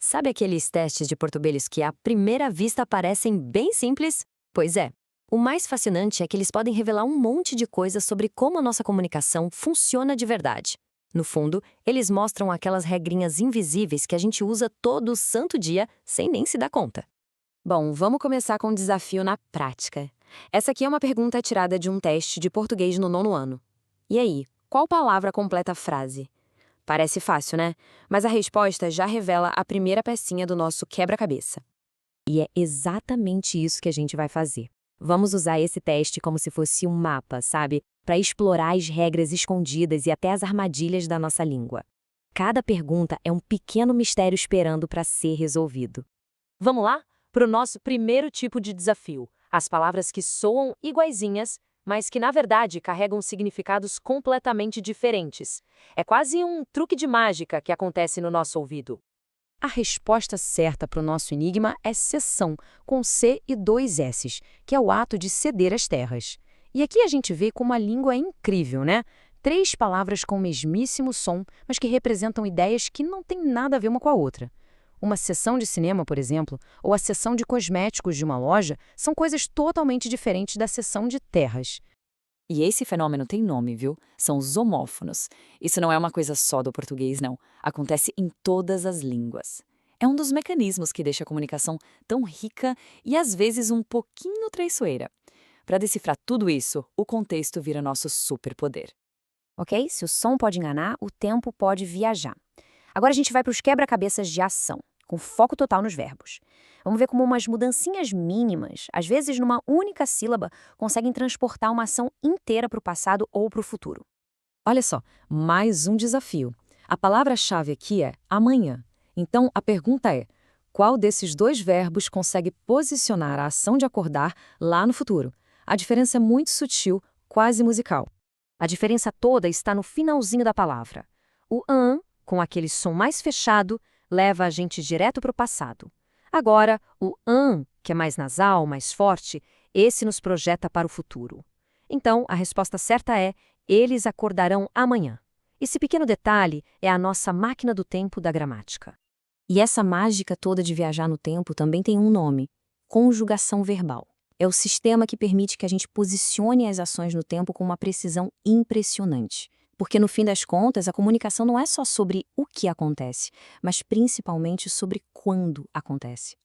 Sabe aqueles testes de português que à primeira vista parecem bem simples? Pois é. O mais fascinante é que eles podem revelar um monte de coisas sobre como a nossa comunicação funciona de verdade. No fundo, eles mostram aquelas regrinhas invisíveis que a gente usa todo santo dia sem nem se dar conta. Bom, vamos começar com um desafio na prática. Essa aqui é uma pergunta tirada de um teste de português no 9º ano. E aí, qual palavra completa a frase? Parece fácil, né? Mas a resposta já revela a primeira pecinha do nosso quebra-cabeça. E é exatamente isso que a gente vai fazer. Vamos usar esse teste como se fosse um mapa, sabe? Para explorar as regras escondidas e até as armadilhas da nossa língua. Cada pergunta é um pequeno mistério esperando para ser resolvido. Vamos lá? Para o nosso primeiro tipo de desafio. As palavras que soam iguaizinhas, mas que na verdade carregam significados completamente diferentes. É quase um truque de mágica que acontece no nosso ouvido. A resposta certa para o nosso enigma é cessão, com C e 2 S's, que é o ato de ceder as terras. E aqui a gente vê como a língua é incrível, né? 3 palavras com o mesmíssimo som, mas que representam ideias que não têm nada a ver uma com a outra. Uma sessão de cinema, por exemplo, ou a sessão de cosméticos de uma loja são coisas totalmente diferentes da sessão de terras. E esse fenômeno tem nome, viu? São os homófonos. Isso não é uma coisa só do português, não. Acontece em todas as línguas. É um dos mecanismos que deixa a comunicação tão rica e às vezes um pouquinho traiçoeira. Para decifrar tudo isso, o contexto vira nosso superpoder. Ok? Se o som pode enganar, o tempo pode viajar. Agora a gente vai para os quebra-cabeças de ação, com foco total nos verbos. Vamos ver como umas mudancinhas mínimas, às vezes numa única sílaba, conseguem transportar uma ação inteira para o passado ou para o futuro. Olha só, mais um desafio. A palavra-chave aqui é amanhã. Então a pergunta é: qual desses 2 verbos consegue posicionar a ação de acordar lá no futuro? A diferença é muito sutil, quase musical. A diferença toda está no finalzinho da palavra. O an, com aquele som mais fechado, leva a gente direto para o passado. Agora, o an, que é mais nasal, mais forte, esse nos projeta para o futuro. Então, a resposta certa é: eles acordarão amanhã. Esse pequeno detalhe é a nossa máquina do tempo da gramática. E essa mágica toda de viajar no tempo também tem um nome: conjugação verbal. É o sistema que permite que a gente posicione as ações no tempo com uma precisão impressionante. Porque, no fim das contas, a comunicação não é só sobre o que acontece, mas principalmente sobre quando acontece.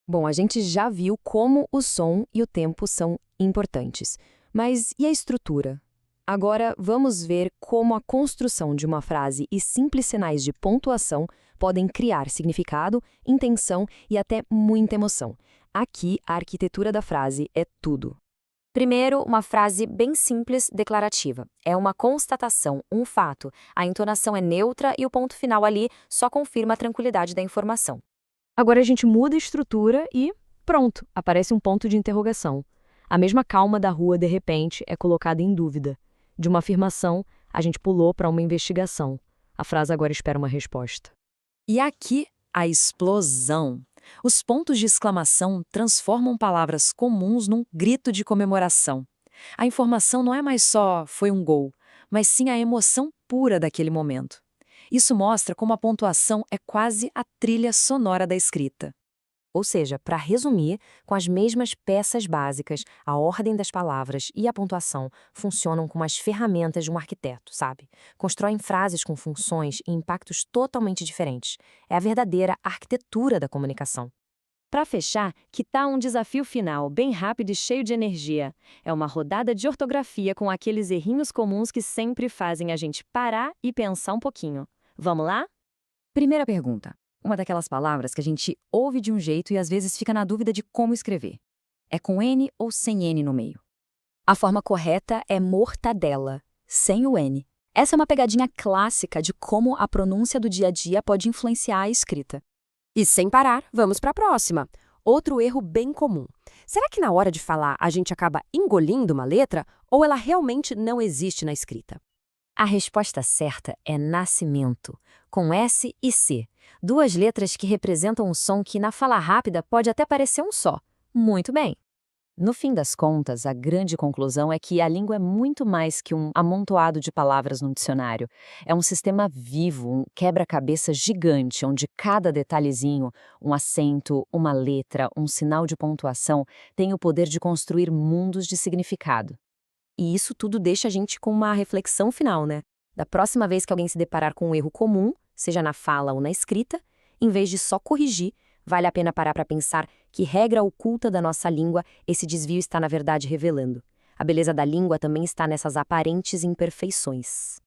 Bom, a gente já viu como o som e o tempo são importantes. Mas e a estrutura? Agora, vamos ver como a construção de uma frase e simples sinais de pontuação podem criar significado, intenção e até muita emoção. Aqui, a arquitetura da frase é tudo. Primeiro, uma frase bem simples, declarativa. É uma constatação, um fato. A entonação é neutra e o ponto final ali só confirma a tranquilidade da informação. Agora a gente muda a estrutura e pronto, aparece um ponto de interrogação. A mesma calma da rua, de repente, é colocada em dúvida. De uma afirmação, a gente pulou para uma investigação. A frase agora espera uma resposta. E aqui, a explosão. Os pontos de exclamação transformam palavras comuns num grito de comemoração. A informação não é mais só "foi um gol", mas sim a emoção pura daquele momento. Isso mostra como a pontuação é quase a trilha sonora da escrita. Ou seja, para resumir, com as mesmas peças básicas, a ordem das palavras e a pontuação funcionam como as ferramentas de um arquiteto, sabe? Constroem frases com funções e impactos totalmente diferentes. É a verdadeira arquitetura da comunicação. Para fechar, que tal um desafio final bem rápido e cheio de energia? É uma rodada de ortografia com aqueles errinhos comuns que sempre fazem a gente parar e pensar um pouquinho. Vamos lá? Primeira pergunta. Uma daquelas palavras que a gente ouve de um jeito e às vezes fica na dúvida de como escrever. É com N ou sem N no meio? A forma correta é mortadela, sem o N. Essa é uma pegadinha clássica de como a pronúncia do dia a dia pode influenciar a escrita. E sem parar, vamos para a próxima. Outro erro bem comum. Será que na hora de falar a gente acaba engolindo uma letra ou ela realmente não existe na escrita? A resposta certa é nascimento, com S e C. 2 letras que representam um som que na fala rápida pode até parecer um só. Muito bem. No fim das contas, a grande conclusão é que a língua é muito mais que um amontoado de palavras num dicionário. É um sistema vivo, um quebra-cabeça gigante, onde cada detalhezinho, um acento, uma letra, um sinal de pontuação, tem o poder de construir mundos de significado. E isso tudo deixa a gente com uma reflexão final, né? Da próxima vez que alguém se deparar com um erro comum, seja na fala ou na escrita, em vez de só corrigir, vale a pena parar para pensar que regra oculta da nossa língua esse desvio está na verdade revelando. A beleza da língua também está nessas aparentes imperfeições.